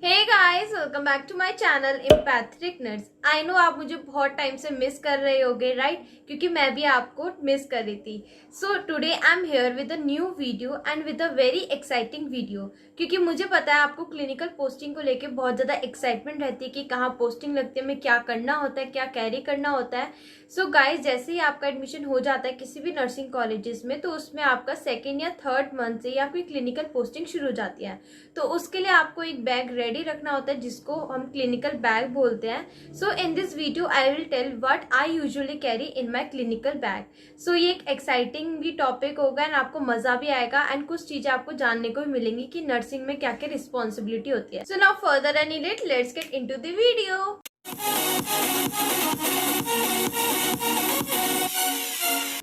Hey guys, welcome back to my channel empathetic nurse. I know आप मुझे बहुत time से मिस कर रहे होगे, राइट? क्योंकि मैं भी आपको मिस कर रही थी। So today I am here with a new video and with a very exciting video. क्योंकि मुझे पता है आपको क्लिनिकल पोस्टिंग को लेके बहुत ज़्यादा एक्साइटमेंट रहती है कि कहाँ पोस्टिंग लगती है, हमें क्या करना होता है, क्या कैरी करना होता है। सो गाइस, जैसे ही आपका एडमिशन हो जाता है किसी भी नर्सिंग कॉलेजेस में, तो उसमें आपका सेकेंड या थर्ड मंथ से ही आपकी क्लिनिकल पोस्टिंग शुरू हो जाती है। तो उसके लिए आपको एक बैग रेडी रखना होता है जिसको हम क्लिनिकल बैग बोलते हैं। So in this video I will tell what I usually carry in my clinical bag. So ये एक एक्साइटिंग भी टॉपिक होगा एंड आपको मजा भी आएगा एंड कुछ चीजें आपको जानने को भी मिलेंगी कि नर्सिंग में क्या क्या रिस्पॉन्सिबिलिटी होती है। So now further any let let's get into the video.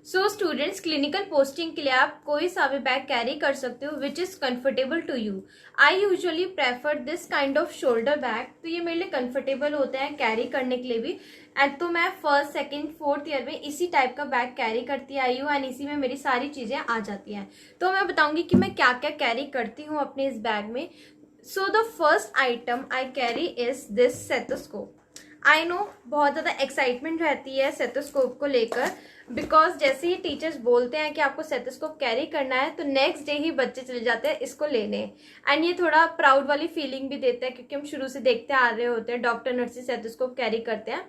So students, clinical posting के लिए आप कोई सा भी बैग कैरी कर सकते हो which is comfortable to you. I usually prefer this kind of shoulder bag. तो ये मेरे लिए कंफर्टेबल होते हैं कैरी करने के लिए भी। एंड तो मैं फर्स्ट सेकंड फोर्थ ईयर में इसी टाइप का बैग कैरी करती आई हूँ एंड इसी में मेरी सारी चीजें आ जाती हैं। तो मैं बताऊंगी कि मैं क्या क्या कैरी करती हूँ अपने इस बैग में। So the first item I carry is this stethoscope. I know बहुत ज़्यादा एक्साइटमेंट रहती है सेटोस्कोप को लेकर, बिकॉज जैसे ही टीचर्स बोलते हैं कि आपको सेटोस्कोप कैरी करना है तो नेक्स्ट डे ही बच्चे चले जाते हैं इसको लेने। एंड ये थोड़ा प्राउड वाली फीलिंग भी देता है क्योंकि हम शुरू से देखते आ रहे होते हैं डॉक्टर नर्सेस सेटोस्कोप कैरी करते हैं।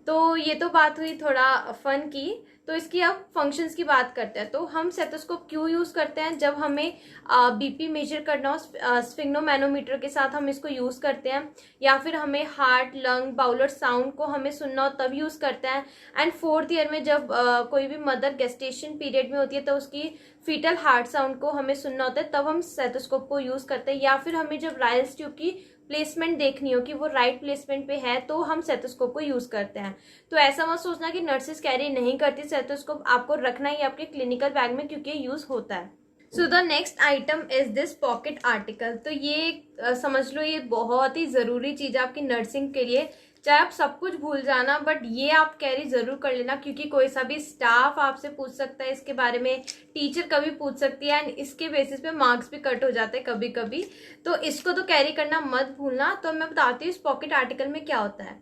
तो ये तो बात हुई थोड़ा फन की। तो इसकी अब फंक्शंस की बात करते हैं। तो हम सेटोस्कोप क्यों यूज़ करते हैं? जब हमें बीपी मेजर करना हो, स्फिग्नोमैनोमीटर के साथ हम इसको यूज़ करते हैं, या फिर हमें हार्ट लंग बाउलर साउंड को हमें सुनना हो तब यूज़ करते हैं। एंड फोर्थ ईयर में जब कोई भी मदर गेस्टेशन पीरियड में होती है तो उसकी फीटल हार्ट साउंड को हमें सुनना होता है तब हम सेटोस्कोप को यूज़ करते हैं। या फिर हमें जब राइल्स ट्यूब की प्लेसमेंट देखनी हो कि वो राइट प्लेसमेंट पे है तो हम सेटोस्कोप को यूज़ करते हैं। तो ऐसा मत सोचना कि नर्सेस कैरी नहीं करती सेटोस्कोप, आपको रखना ही आपके क्लिनिकल बैग में क्योंकि यूज़ होता है। So the next item is this pocket article. तो ये समझ लो ये बहुत ही ज़रूरी चीज़ है आपकी नर्सिंग के लिए। चाहे आप सब कुछ भूल जाना बट ये आप कैरी जरूर कर लेना, क्योंकि कोई सा भी स्टाफ आपसे पूछ सकता है इसके बारे में, टीचर कभी पूछ सकती है एंड इसके बेसिस पे मार्क्स भी कट हो जाते हैं कभी कभी। तो इसको तो कैरी करना मत भूलना। तो मैं बताती हूँ इस पॉकेट आर्टिकल में क्या होता है।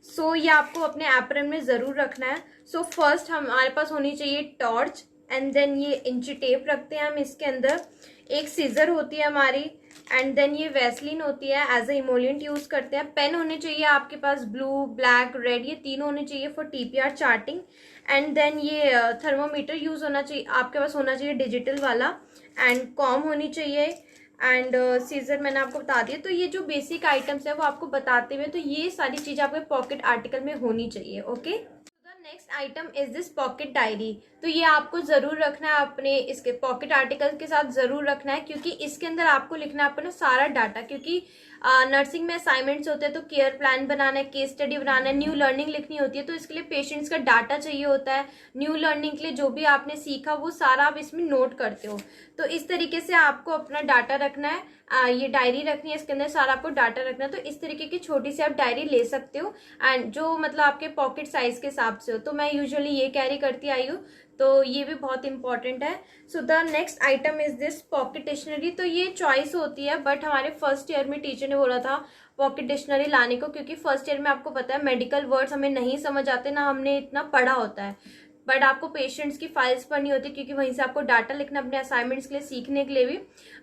सो ये आपको अपने एप्रन में ज़रूर रखना है। सो फर्स्ट हमारे पास होनी चाहिए टॉर्च एंड देन ये इंची टेप रखते हैं हम इसके अंदर। एक सीजर होती है हमारी एंड देन ये वैसलीन होती है, एज ए इमोलियंट यूज़ करते हैं। पेन होने चाहिए आपके पास, ब्लू ब्लैक रेड, ये तीनों होने चाहिए for TPR charting. And then ये थर्मोमीटर यूज़ होना चाहिए आपके पास, होना चाहिए डिजिटल वाला। एंड कॉम होनी चाहिए एंड सीजर मैंने आपको बता दिया। तो ये जो बेसिक आइटम्स है वो आपको बताते हुए तो ये सारी चीज़ आपके पॉकेट आर्टिकल में होनी चाहिए। Okay, next item is this pocket diary. तो ये आपको जरूर रखना है अपने इसके पॉकेट आर्टिकल के साथ, जरूर रखना है क्योंकि इसके अंदर आपको लिखना है अपना सारा डाटा। क्योंकि नर्सिंग में असाइनमेंट्स होते हैं तो केयर प्लान बनाना है, केस स्टडी बनाना है, न्यू लर्निंग लिखनी होती है, तो इसके लिए पेशेंट्स का डाटा चाहिए होता है। न्यू लर्निंग के लिए जो भी आपने सीखा वो सारा आप इसमें नोट करते हो। तो इस तरीके से आपको अपना डाटा रखना है। ये डायरी रखनी है, इसके अंदर सारा आपको डाटा रखना है। तो इस तरीके की छोटी सी आप डायरी ले सकते हो एंड जो मतलब आपके पॉकेट साइज के हिसाब से हो। तो मैं यूजुअली ये कैरी करती आई हूँ, तो ये भी बहुत इंपॉर्टेंट है। So the next item is this pocket dictionary. तो ये चॉइस होती है बट हमारे फर्स्ट ईयर में टीचर ने बोला था पॉकेट डिक्शनरी लाने को, क्योंकि फर्स्ट ईयर में आपको पता है मेडिकल वर्ड्स हमें नहीं समझ आते, ना हमने इतना पढ़ा होता है। बट आपको पेशेंट्स की फाइल्स पढ़नी होती है क्योंकि वहीं से आपको डाटा लिखना अपने असाइनमेंट्स के लिए, सीखने के लिए भी।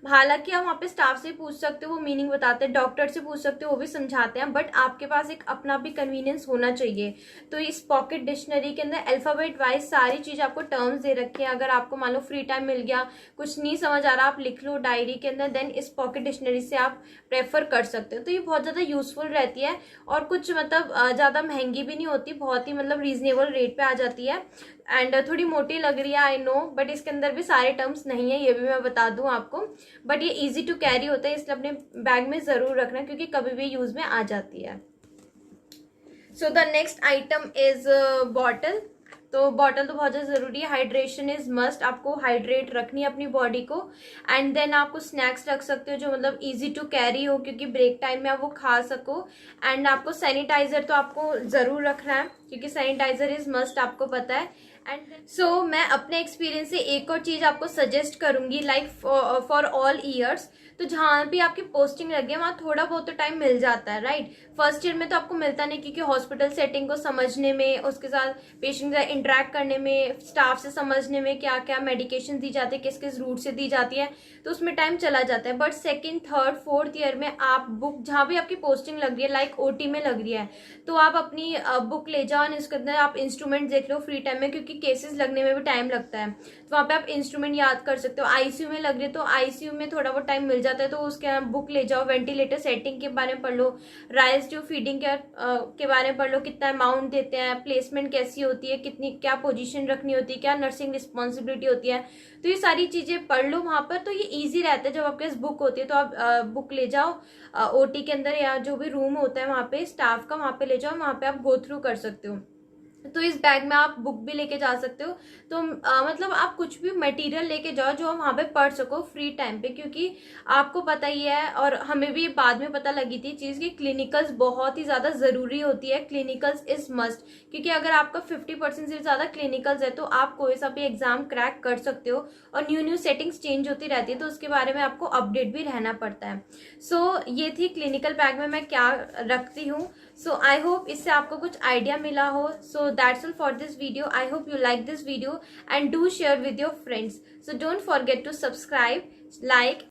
हालांकि आप वहाँ पे स्टाफ से पूछ सकते हो, वो मीनिंग बताते हैं, डॉक्टर से पूछ सकते हो, वो भी समझाते हैं, बट आपके पास एक अपना भी कन्वीनियंस होना चाहिए। तो इस पॉकेट डिक्शनरी के अंदर अल्फाबेट वाइज सारी चीज़ आपको टर्म्स दे रखे हैं। अगर आपको मान लो फ्री टाइम मिल गया, कुछ नहीं समझ आ रहा, आप लिख लो डायरी के अंदर, देन इस पॉकेट डिक्शनरी से आप प्रेफर कर सकते हो। तो ये बहुत ज़्यादा यूजफुल रहती है और कुछ मतलब ज़्यादा महंगी भी नहीं होती, बहुत ही मतलब रीजनेबल रेट पे आ जाती है। एंड थोड़ी मोटी लग रही है आई नो, बट इसके अंदर भी सारे टर्म्स नहीं है, ये भी मैं बता दूं आपको। बट ये इजी टू कैरी होता है, इसलिए अपने बैग में ज़रूर रखना क्योंकि कभी भी यूज़ में आ जाती है। So the next item is bottle. तो बॉटल तो बहुत ज़्यादा ज़रूरी है, हाइड्रेशन इज मस्ट, आपको हाइड्रेट रखनी है अपनी बॉडी को। एंड देन आपको स्नैक्स रख सकते हो जो मतलब इजी टू कैरी हो क्योंकि ब्रेक टाइम में आप वो खा सको। एंड आपको सैनिटाइजर तो आपको ज़रूर रखना है क्योंकि सैनिटाइजर इज मस्ट, आपको पता है। एंड सो मैं अपने एक्सपीरियंस से एक और चीज़ आपको सजेस्ट करूंगी, लाइक फॉर ऑल ईयर्स। तो जहाँ भी आपकी पोस्टिंग लगी है वहाँ थोड़ा बहुत तो टाइम मिल जाता है, राइट। फर्स्ट ईयर में तो आपको मिलता नहीं, क्योंकि हॉस्पिटल सेटिंग को समझने में, उसके साथ पेशेंट से इंटरेक्ट करने में, स्टाफ से समझने में क्या क्या मेडिकेशन दी जाती है, किस किस रूट से दी जाती है, तो उसमें टाइम चला जाता है। But second, third, fourth year में आप बुक, जहाँ भी आपकी पोस्टिंग लग रही है, लाइक ओटी में लग रही है, तो आप अपनी बुक ले जाओ और इसके अंदर आप इंस्ट्रूमेंट देख लो फ्री टाइम में, क्योंकि केसेस लगने में भी टाइम लगता है, तो वहाँ पे आप इंस्ट्रूमेंट याद कर सकते हो। आईसीयू में लग रही है तो आईसीयू में थोड़ा बहुत टाइम मिल जाता है, तो उसके बुक ले जाओ। वेंटिलेटर सेटिंग के बारे में पढ़ लो, राइस जो फीडिंग के बारे में पढ़ लो, कितना अमाउंट देते हैं, प्लेसमेंट कैसी होती है, कितनी क्या पोजीशन रखनी होती है, क्या नर्सिंग रिस्पॉन्सिबिलिटी होती है, तो ये सारी चीजें पढ़ लो वहां पर। तो ये ईजी रहता है, जब आपके पास बुक होती है तो आप बुक ले जाओ ओटी के अंदर, या जो भी रूम होता है वहां पे स्टाफ का, वहां पे ले जाओ, वहां पे आप गो थ्रू कर सकते हो। तो इस बैग में आप बुक भी लेके जा सकते हो। तो मतलब आप कुछ भी मटेरियल लेके जाओ जो हम वहां पे पढ़ सको फ्री टाइम पे, क्योंकि आपको पता ही है, और हमें भी बाद में पता लगी थी चीज की, क्लिनिकल्स बहुत ही ज्यादा जरूरी होती है। क्लिनिकल्स इज मस्ट, क्योंकि अगर आपका 50% से ज्यादा क्लिनिकल्स है तो आप कोई सा भी एग्जाम क्रैक कर सकते हो, और न्यू न्यू सेटिंग्स चेंज होती रहती है, तो उसके बारे में आपको अपडेट भी रहना पड़ता है। सो ये थी क्लिनिकल बैग में मैं क्या रखती हूँ। So I hope इससे आपको कुछ आइडिया मिला हो। So that's all for this video. I hope you like this video and do share with your friends. So don't forget to subscribe, like.